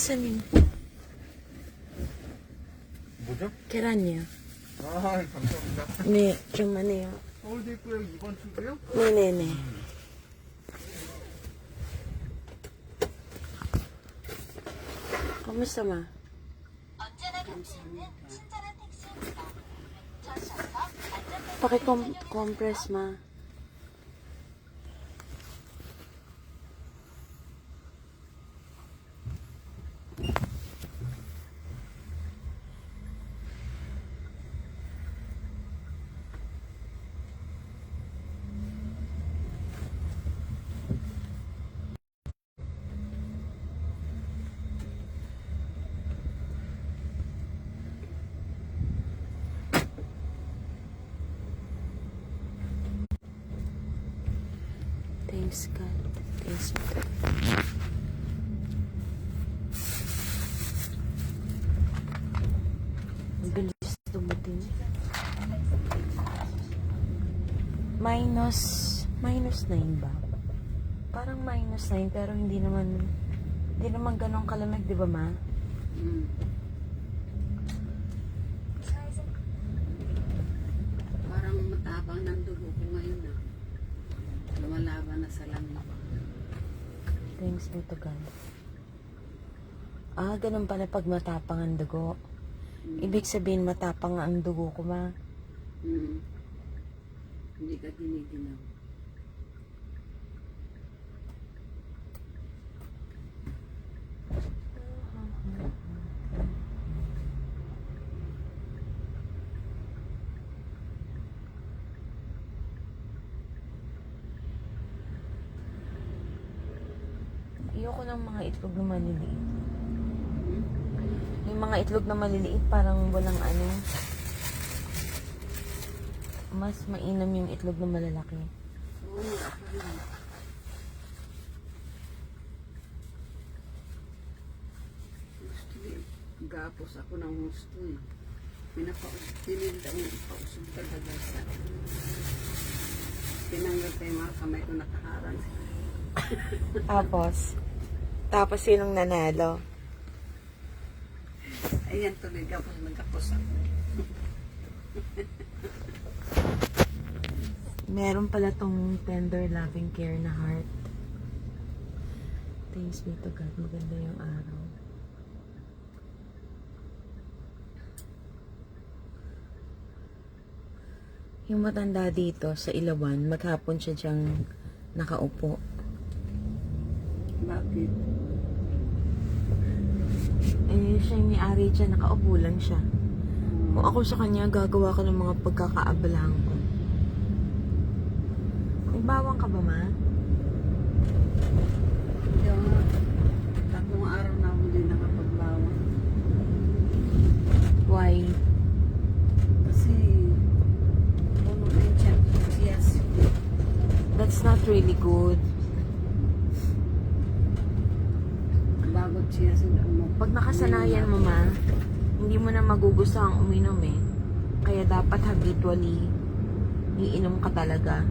기사님, 뭐죠? 계란이요. 아, 감사합니다. 네, 좀 많네요. 서울대 입구역 2번 출구요? 네네네. kamusta ma? 언제나 감사는 친절한 택시입니다. 저셔서 안전벨트 Paki-compress ma. Thanks God. Thanks God. Ang bilis dumating. Minus 9 ba? Parang minus 9 pero hindi naman ganun kalamig, di ba ma? Parang matapang ng dugo ko ngayon na. Lumalaban na sa langit. Thanks be to God. Ah, ganun pala pag matapang ang dugo. Ibig sabihin matapang ang dugo ko ma. Hindi ka dinidinaw. Ayoko ng mga itlog na maliliit. Yung mga itlog na maliliit parang walang ano. Mas mainam yung itlog na malalaki. Oo, ako rin. Gusto din. Gapos ako ng gusto eh. Tinilinda mo ipausog talaga sa tinanggal tayo mga kamay ko nakaharang. Tapos sinong nanalo? Ayan tuloy, gapos nagkapos ako. Meron pala tong tender loving care na heart. Thanks be to God. Maganda yung araw. Yung matanda dito sa Ilawan, maghapon siya diyang nakaupo. Bakit? Siya yung may-ari dyan, nakaupo lang siya. Kung ako sa kanya, gagawa ko ng mga pagkakaabalahan ko. May bawang ka ba, ma? Yung tatlong araw na ako din nakapagbawang. Why? Kasi puno na yung tiyan ko. Yes. That's not really good. Bagot siya sila mo. Pag nakasanayan mo, ma, hindi mo na magugustuhang uminom eh. Kaya dapat habitually, iinom ka talaga.